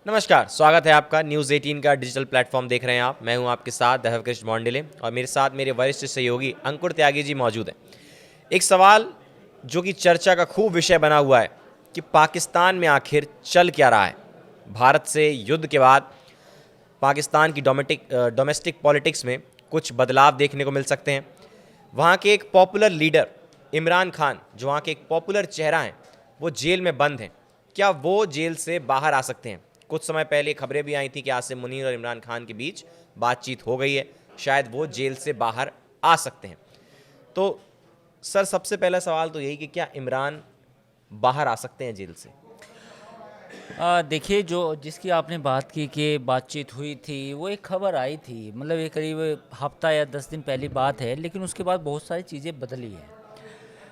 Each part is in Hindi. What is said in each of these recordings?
नमस्कार, स्वागत है आपका न्यूज़ 18 का डिजिटल प्लेटफॉर्म देख रहे हैं आप। मैं हूं आपके साथ देवकृष्ण मोंडिले और मेरे साथ मेरे वरिष्ठ सहयोगी अंकुर त्यागी जी मौजूद हैं। एक सवाल जो कि चर्चा का खूब विषय बना हुआ है कि पाकिस्तान में आखिर चल क्या रहा है। भारत से युद्ध के बाद पाकिस्तान की डोमेस्टिक पॉलिटिक्स में कुछ बदलाव देखने को मिल सकते हैं। वहाँ के एक पॉपुलर लीडर इमरान खान, जो वहाँ के एक पॉपुलर चेहरा हैं, वो जेल में बंद हैं। क्या वो जेल से बाहर आ सकते हैं? कुछ समय पहले खबरें भी आई थी कि आसिम मुनीर और इमरान खान के बीच बातचीत हो गई है, शायद वो जेल से बाहर आ सकते हैं। तो सर, सबसे पहला सवाल तो यही कि क्या इमरान बाहर आ सकते हैं जेल से? देखिए, जो जिसकी आपने बात की कि बातचीत हुई थी, वो एक खबर आई थी, मतलब ये करीब हफ्ता या 10 दिन पहली बात है, लेकिन उसके बाद बहुत सारी चीज़ें बदली हैं।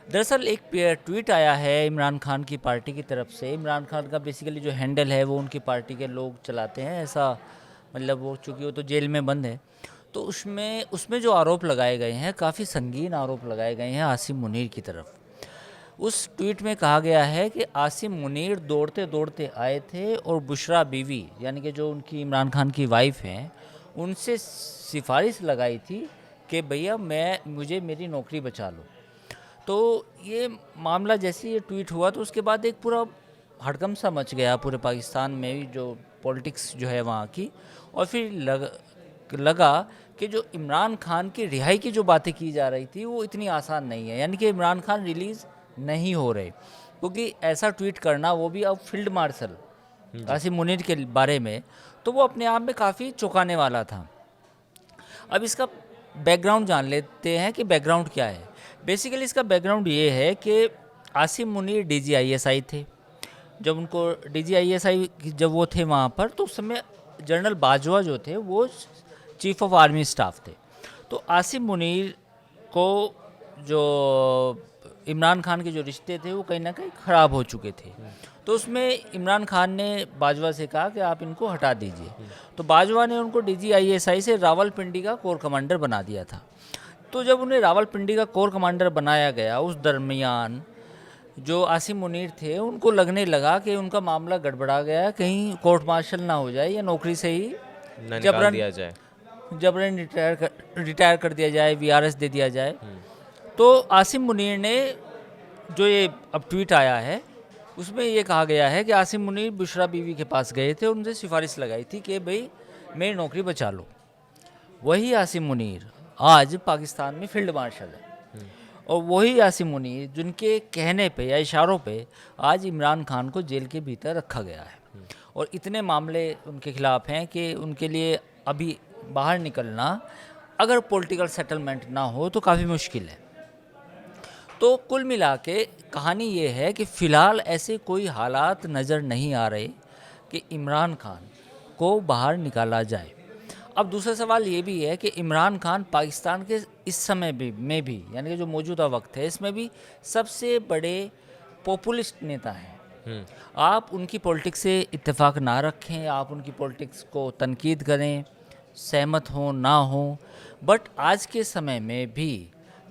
दरअसल एक ट्वीट आया है इमरान खान की पार्टी की तरफ से। इमरान खान का बेसिकली जो हैंडल है वो उनकी पार्टी के लोग चलाते हैं, ऐसा मतलब वो, चूँकि वो तो जेल में बंद है, तो उसमें उसमें जो आरोप लगाए गए हैं, काफ़ी संगीन आरोप लगाए गए हैं आसिम मुनीर की तरफ। उस ट्वीट में कहा गया है कि आसिम मुनीर दौड़ते दौड़ते आए थे और बुशरा बीवी, यानी कि जो उनकी इमरान खान की वाइफ हैं, उनसे सिफारिश लगाई थी कि भैया मुझे मेरी नौकरी बचा लो। तो ये मामला जैसे ये ट्वीट हुआ तो उसके बाद एक पूरा हड़कंप सा मच गया पूरे पाकिस्तान में, जो पॉलिटिक्स जो है वहाँ की। और फिर लगा कि जो इमरान खान की रिहाई की जो बातें की जा रही थी वो इतनी आसान नहीं है, यानी कि इमरान खान रिलीज़ नहीं हो रहे, क्योंकि ऐसा ट्वीट करना, वो भी अब फील्ड मार्शल जी। कासिम मुनीर के बारे में, तो वो अपने आप में काफ़ी चौंकाने वाला था। अब इसका बैकग्राउंड जान लेते हैं कि बैकग्राउंड क्या है। बेसिकली इसका बैकग्राउंड ये है कि आसिम मुनीर DGISI थे। जब उनको DGISI जब वो थे वहाँ पर, तो उस समय जनरल बाजवा जो थे वो चीफ ऑफ आर्मी स्टाफ थे। तो आसिम मुनीर को जो इमरान खान के जो रिश्ते थे वो कहीं ना कहीं ख़राब हो चुके थे। तो उसमें इमरान खान ने बाजवा से कहा कि आप इनको हटा दीजिए। तो बाजवा ने उनको DGISI से रावलपिंडी का कोर कमांडर बना दिया था। तो जब उन्हें रावलपिंडी का कोर कमांडर बनाया गया, उस दरमियान जो आसिम मुनीर थे उनको लगने लगा कि उनका मामला गड़बड़ा गया, कहीं कोर्ट मार्शल ना हो जाए या नौकरी से ही ना निकाल जबरन दिया जाए। जबरन रिटायर कर दिया जाए, VRS दे दिया जाए। तो आसिम मुनीर ने, जो ये अब ट्वीट आया है उसमें ये कहा गया है कि आसिम मुनीर बुशरा बीवी के पास गए थे, उनसे सिफारिश लगाई थी कि भाई मेरी नौकरी बचा लो। वही आसिम मुनीर आज पाकिस्तान में फील्ड मार्शल है, और वही आसिम मुनीर जिनके कहने पे या इशारों पे आज इमरान खान को जेल के भीतर रखा गया है। और इतने मामले उनके खिलाफ हैं कि उनके लिए अभी बाहर निकलना, अगर पॉलिटिकल सेटलमेंट ना हो तो काफ़ी मुश्किल है। तो कुल मिला के कहानी ये है कि फ़िलहाल ऐसे कोई हालात नज़र नहीं आ रहे कि इमरान खान को बाहर निकाला जाए। अब दूसरा सवाल ये भी है कि इमरान खान पाकिस्तान के इस समय में भी, यानी कि जो मौजूदा वक्त है इसमें भी सबसे बड़े पॉपुलिस्ट नेता हैं। आप उनकी पॉलिटिक्स से इत्तेफाक ना रखें, आप उनकी पॉलिटिक्स को तनकीद करें, सहमत हों ना हों, बट आज के समय में भी,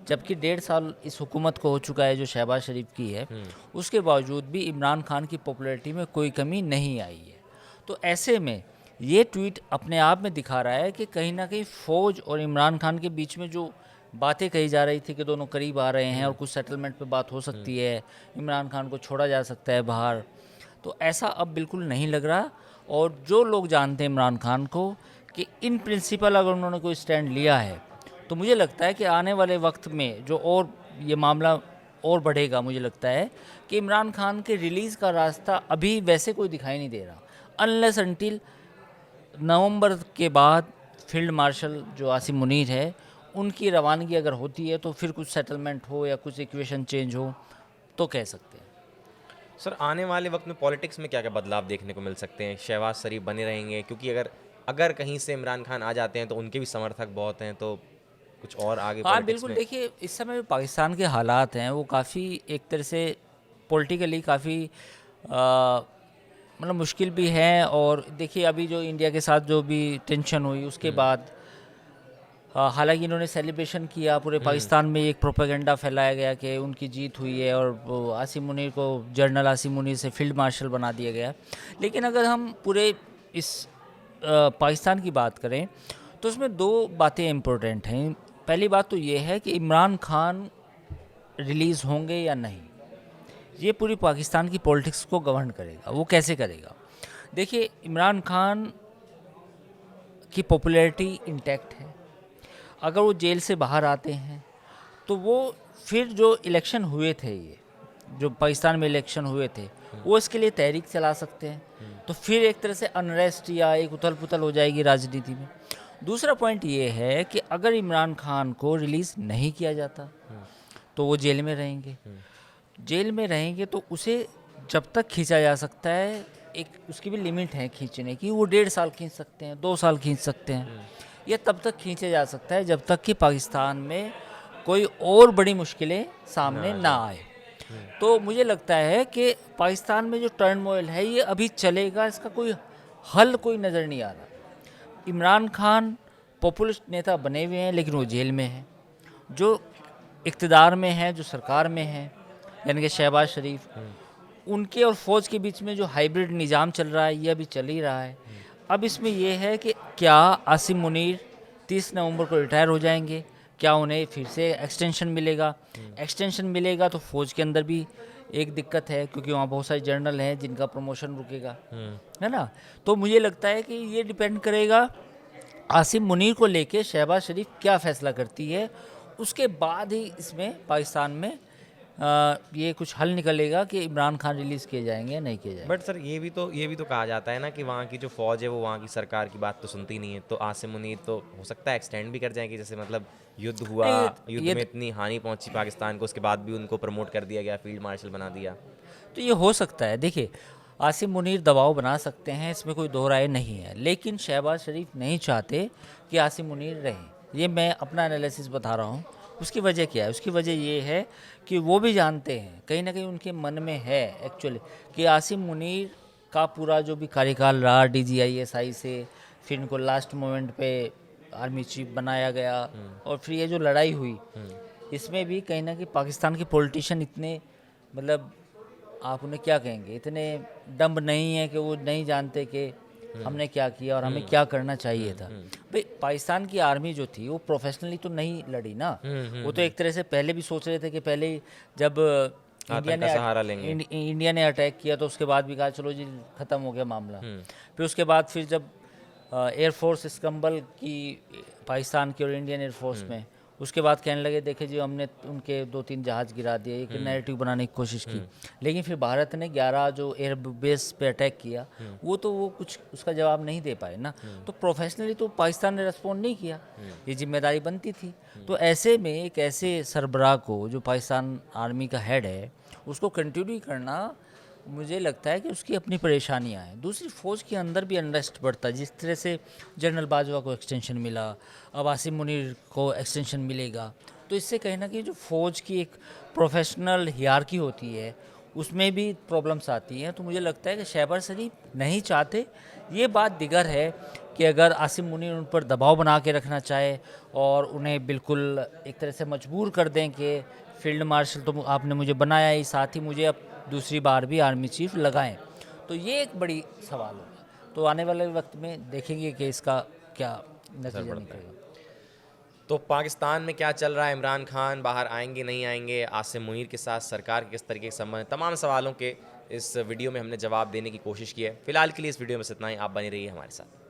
जबकि 1.5 साल इस हुकूमत को हो चुका है जो शहबाज शरीफ की है, उसके बावजूद भी इमरान खान की पॉपुलैरिटी में कोई कमी नहीं आई है। तो ऐसे में ये ट्वीट अपने आप में दिखा रहा है कि कहीं ना कहीं फ़ौज और इमरान खान के बीच में जो बातें कही जा रही थी कि दोनों करीब आ रहे हैं और कुछ सेटलमेंट पे बात हो सकती है, इमरान खान को छोड़ा जा सकता है बाहर, तो ऐसा अब बिल्कुल नहीं लग रहा। और जो लोग जानते हैं इमरान खान को कि इन प्रिंसिपल अगर उन्होंने कोई स्टैंड लिया है, तो मुझे लगता है कि आने वाले वक्त में जो और ये मामला और बढ़ेगा, मुझे लगता है कि इमरान खान के रिलीज़ का रास्ता अभी वैसे कोई दिखाई नहीं दे रहा, अनलेस अनटिल नवंबर के बाद फील्ड मार्शल जो आसिम मुनीर है उनकी रवानगी अगर होती है, तो फिर कुछ सेटलमेंट हो या कुछ इक्वेशन चेंज हो तो कह सकते हैं। सर, आने वाले वक्त में पॉलिटिक्स में क्या क्या बदलाव देखने को मिल सकते हैं? शहबाज शरीफ बने रहेंगे? क्योंकि अगर अगर कहीं से इमरान खान आ जाते हैं तो उनके भी समर्थक बहुत हैं, तो कुछ और आगे हाँ पॉलिटिक्स बिल्कुल, में। देखिए इस समय जो पाकिस्तान के हालात हैं वो काफ़ी एक तरह से पॉलिटिकली काफ़ी मतलब मुश्किल भी हैं। और देखिए अभी जो इंडिया के साथ जो भी टेंशन हुई उसके बाद हालांकि इन्होंने सेलिब्रेशन किया, पूरे पाकिस्तान में एक प्रोपेगेंडा फैलाया गया कि उनकी जीत हुई है और वो आसिम मुनीर को, जनरल आसिम मुनीर से फील्ड मार्शल बना दिया गया। लेकिन अगर हम पूरे इस पाकिस्तान की बात करें तो उसमें दो बातें इम्पोर्टेंट हैं। पहली बात तो ये है कि इमरान खान रिलीज़ होंगे या नहीं, ये पूरी पाकिस्तान की पॉलिटिक्स को गवर्न करेगा। वो कैसे करेगा? देखिए, इमरान खान की पॉपुलैरिटी इंटैक्ट है। अगर वो जेल से बाहर आते हैं तो वो फिर जो इलेक्शन हुए थे, ये जो पाकिस्तान में इलेक्शन हुए थे, वो इसके लिए तहरीक चला सकते हैं। तो फिर एक तरह से अनरेस्ट या एक उथल पुथल हो जाएगी राजनीति में। दूसरा पॉइंट ये है कि अगर इमरान खान को रिलीज़ नहीं किया जाता तो वो जेल में रहेंगे। जेल में रहेंगे तो उसे जब तक खींचा जा सकता है, एक उसकी भी लिमिट है खींचने की। वो 1.5 साल खींच सकते हैं, 2 साल खींच सकते हैं, या तब तक खींचा जा सकता है जब तक कि पाकिस्तान में कोई और बड़ी मुश्किलें सामने ना आए। तो मुझे लगता है कि पाकिस्तान में जो टर्मोइल है ये अभी चलेगा, इसका कोई हल कोई नज़र नहीं आ रहा। इमरान खान पॉपुलिस्ट नेता बने हुए हैं लेकिन वो जेल में हैं। जो इक़्तिदार में है, जो सरकार में है, यानी कि शहबाज शरीफ, उनके और फ़ौज के बीच में जो हाइब्रिड निज़ाम चल रहा है ये अभी चल ही रहा है। अब इसमें यह है कि क्या आसिम मुनीर 30 नवंबर को रिटायर हो जाएंगे, क्या उन्हें फिर से एक्सटेंशन मिलेगा? एक्सटेंशन मिलेगा तो फ़ौज के अंदर भी एक दिक्कत है, क्योंकि वहाँ बहुत सारे जनरल हैं जिनका प्रमोशन रुकेगा, है ना। तो मुझे लगता है कि ये डिपेंड करेगा आसिम मुनीर को लेके शहबाज शरीफ क्या फ़ैसला करती है। उसके बाद ही इसमें पाकिस्तान में ये कुछ हल निकलेगा कि इमरान खान रिलीज़ किए जाएंगे या नहीं किए जाएंगे। बट सर ये भी तो कहा जाता है ना कि वहाँ की जो फौज है वो वहाँ की सरकार की बात तो सुनती नहीं है। तो आसिम मुनीर तो हो सकता है एक्सटेंड भी कर जाएंगे, जैसे मतलब युद्ध हुआ, युद्ध में इतनी हानि पहुँची पाकिस्तान को, उसके बाद भी उनको प्रमोट कर दिया गया, फील्ड मार्शल बना दिया। तो ये हो सकता है। देखिए, आसिम मुनीर दबाव बना सकते हैं, इसमें कोई दो राय नहीं है, लेकिन शहबाज शरीफ नहीं चाहते कि आसिम मुनीर रहें। ये मैं अपना एनालिसिस बता रहा हूँ। उसकी वजह क्या है? उसकी वजह ये है कि वो भी जानते हैं, कहीं ना कहीं उनके मन में है एक्चुअली, कि आसिम मुनीर का पूरा जो भी कार्यकाल रहा DGISI से, फिर इनको लास्ट मोमेंट पे आर्मी चीफ बनाया गया, और फिर ये जो लड़ाई हुई, इसमें भी कहीं ना कहीं पाकिस्तान के पॉलिटिशियन इतने, मतलब आप उन्हें क्या कहेंगे, इतने डम्ब नहीं है कि वो नहीं जानते कि हमने क्या किया और हमें क्या करना चाहिए था। भाई, पाकिस्तान की आर्मी जो थी वो प्रोफेशनली तो नहीं लड़ी ना। वो तो एक तरह से पहले भी सोच रहे थे कि पहले जब इंडिया ने अटैक किया तो उसके बाद भी कहा चलो जी ख़त्म हो गया मामला। फिर उसके बाद फिर जब एयरफोर्स स्क्रम्बल की पाकिस्तान की और इंडियन एयरफोर्स में, उसके बाद कहने लगे देखे जी हमने उनके 2-3 जहाज़ गिरा दिए, एक नैरेटिव बनाने की कोशिश की। लेकिन फिर भारत ने 11 जो एयर बेस पे अटैक किया, वो कुछ उसका जवाब नहीं दे पाए ना। तो प्रोफेशनली तो पाकिस्तान ने रिस्पॉन्ड नहीं किया, ये जिम्मेदारी बनती थी। तो ऐसे में एक ऐसे सरबराह को जो पाकिस्तान आर्मी का हेड है, उसको कंटिन्यू करना, मुझे लगता है कि उसकी अपनी परेशानियां हैं। दूसरी, फ़ौज के अंदर भी अनरेस्ट बढ़ता है। जिस तरह से जनरल बाजवा को एक्सटेंशन मिला, अब आसिम मुनीर को एक्सटेंशन मिलेगा, तो इससे कहीं ना कहीं जो फ़ौज की एक प्रोफेशनल हियरार्की होती है उसमें भी प्रॉब्लम्स आती हैं। तो मुझे लगता है कि शहबाज शरीफ नहीं चाहते। ये बात दिगर है कि अगर आसिम मुनीर उन पर दबाव बना के रखना चाहे और उन्हें बिल्कुल एक तरह से मजबूर कर दें कि फील्ड मार्शल तो आपने मुझे बनाया ही, साथ ही मुझे अब दूसरी बार भी आर्मी चीफ लगाएं, तो ये एक बड़ी सवाल होगा। तो आने वाले वक्त में देखेंगे कि इसका क्या नतीजा निकलेगा। तो पाकिस्तान में क्या चल रहा है, इमरान खान बाहर आएंगे नहीं आएंगे, आसिम मुनीर के साथ सरकार के किस तरीके के संबंध, तमाम सवालों के इस वीडियो में हमने जवाब देने की कोशिश की है। फिलहाल के लिए इस वीडियो में इतना ही। आप बने रहिए हमारे साथ।